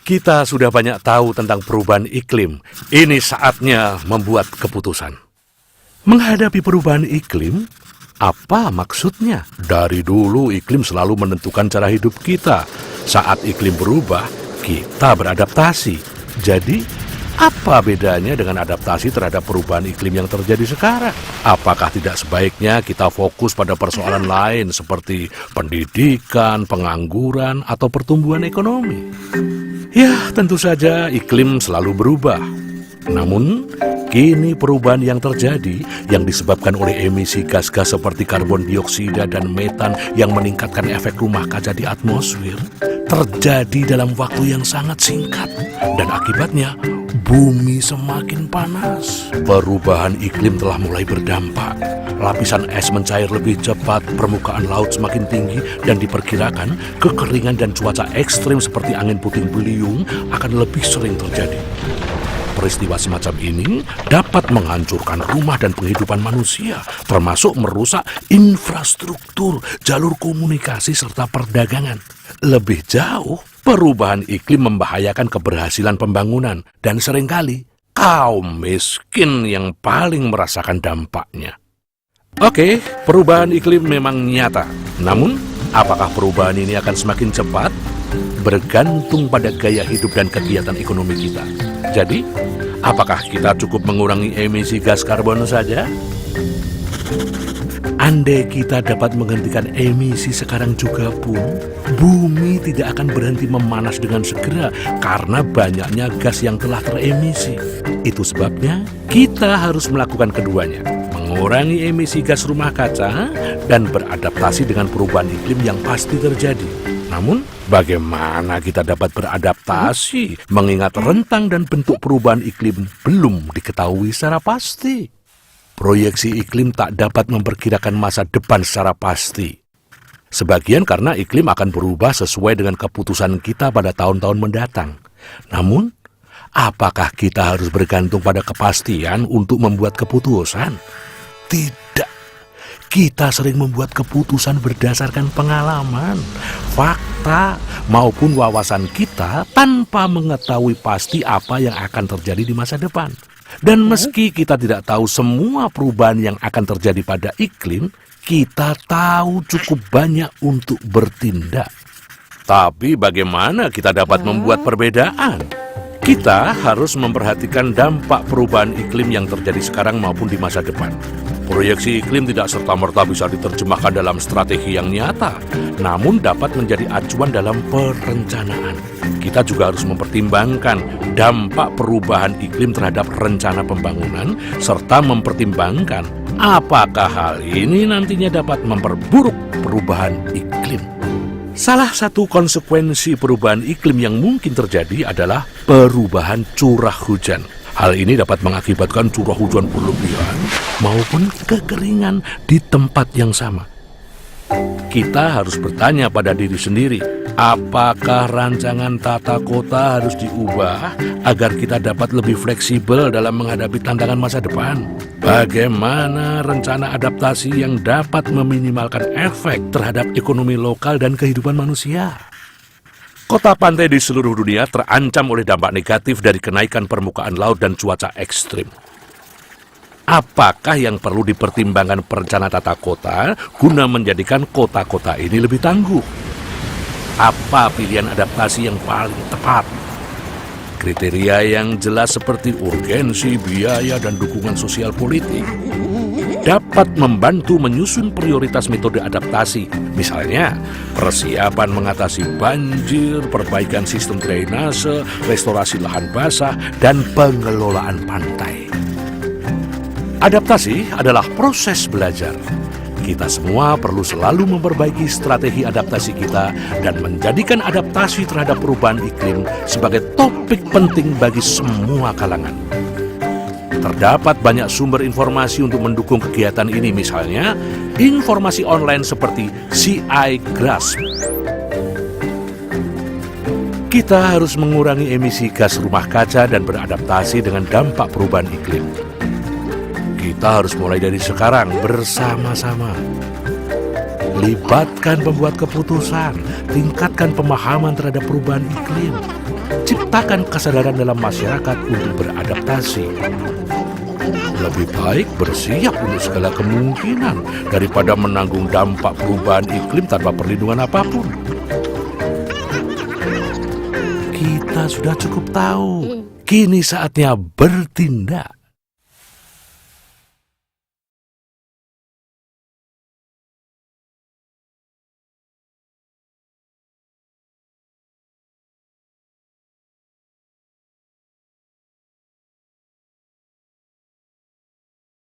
Kita sudah banyak tahu tentang perubahan iklim. Ini saatnya membuat keputusan. Menghadapi perubahan iklim, apa maksudnya? Dari dulu iklim selalu menentukan cara hidup kita. Saat iklim berubah, kita beradaptasi. Jadi, apa bedanya dengan adaptasi terhadap perubahan iklim yang terjadi sekarang? Apakah tidak sebaiknya kita fokus pada persoalan lain seperti pendidikan, pengangguran, atau pertumbuhan ekonomi? Ya, tentu saja iklim selalu berubah. Namun, kini perubahan yang terjadi yang disebabkan oleh emisi gas-gas seperti karbon dioksida dan metan yang meningkatkan efek rumah kaca di atmosfer terjadi dalam waktu yang sangat singkat. Dan akibatnya, bumi semakin panas. Perubahan iklim telah mulai berdampak. Lapisan es mencair lebih cepat, permukaan laut semakin tinggi, dan diperkirakan kekeringan dan cuaca ekstrim seperti angin puting beliung akan lebih sering terjadi. Peristiwa semacam ini dapat menghancurkan rumah dan penghidupan manusia, termasuk merusak infrastruktur, jalur komunikasi, serta perdagangan. Lebih jauh, perubahan iklim membahayakan keberhasilan pembangunan, dan seringkali kaum miskin yang paling merasakan dampaknya. Oke, perubahan iklim memang nyata. Namun, apakah perubahan ini akan semakin cepat? Bergantung pada gaya hidup dan kegiatan ekonomi kita. Jadi, apakah kita cukup mengurangi emisi gas karbon saja? Andai kita dapat menghentikan emisi sekarang juga pun, bumi tidak akan berhenti memanas dengan segera karena banyaknya gas yang telah teremisi. Itu sebabnya kita harus melakukan keduanya, mengurangi emisi gas rumah kaca dan beradaptasi dengan perubahan iklim yang pasti terjadi. Namun, bagaimana kita dapat beradaptasi mengingat rentang dan bentuk perubahan iklim belum diketahui secara pasti? Proyeksi iklim tak dapat memperkirakan masa depan secara pasti. Sebagian karena iklim akan berubah sesuai dengan keputusan kita pada tahun-tahun mendatang. Namun, apakah kita harus bergantung pada kepastian untuk membuat keputusan? Tidak. Kita sering membuat keputusan berdasarkan pengalaman, fakta, maupun wawasan kita tanpa mengetahui pasti apa yang akan terjadi di masa depan. Dan meski kita tidak tahu semua perubahan yang akan terjadi pada iklim, kita tahu cukup banyak untuk bertindak. Tapi bagaimana kita dapat membuat perbedaan? Kita harus memperhatikan dampak perubahan iklim yang terjadi sekarang maupun di masa depan. Proyeksi iklim tidak serta-merta bisa diterjemahkan dalam strategi yang nyata, namun dapat menjadi acuan dalam perencanaan. Kita juga harus mempertimbangkan dampak perubahan iklim terhadap rencana pembangunan, serta mempertimbangkan apakah hal ini nantinya dapat memperburuk perubahan iklim. Salah satu konsekuensi perubahan iklim yang mungkin terjadi adalah perubahan curah hujan. Hal ini dapat mengakibatkan curah hujan berlebihan maupun kekeringan di tempat yang sama. Kita harus bertanya pada diri sendiri, apakah rancangan tata kota harus diubah agar kita dapat lebih fleksibel dalam menghadapi tantangan masa depan? Bagaimana rencana adaptasi yang dapat meminimalkan efek terhadap ekonomi lokal dan kehidupan manusia? Kota pantai di seluruh dunia terancam oleh dampak negatif dari kenaikan permukaan laut dan cuaca ekstrim. Apakah yang perlu dipertimbangkan perencana tata kota guna menjadikan kota-kota ini lebih tangguh? Apa pilihan adaptasi yang paling tepat? Kriteria yang jelas seperti urgensi, biaya, dan dukungan sosial politik dapat membantu menyusun prioritas metode adaptasi. Misalnya, persiapan mengatasi banjir, perbaikan sistem drainase, restorasi lahan basah, dan pengelolaan pantai. Adaptasi adalah proses belajar. Kita semua perlu selalu memperbaiki strategi adaptasi kita dan menjadikan adaptasi terhadap perubahan iklim sebagai topik penting bagi semua kalangan. Terdapat banyak sumber informasi untuk mendukung kegiatan ini, misalnya informasi online seperti CI Grasp. Kita harus mengurangi emisi gas rumah kaca dan beradaptasi dengan dampak perubahan iklim. Kita harus mulai dari sekarang bersama-sama. Libatkan pembuat keputusan, tingkatkan pemahaman terhadap perubahan iklim. Ciptakan kesadaran dalam masyarakat untuk beradaptasi. Lebih baik bersiap untuk segala kemungkinan daripada menanggung dampak perubahan iklim tanpa perlindungan apapun. Kita sudah cukup tahu. Kini saatnya bertindak.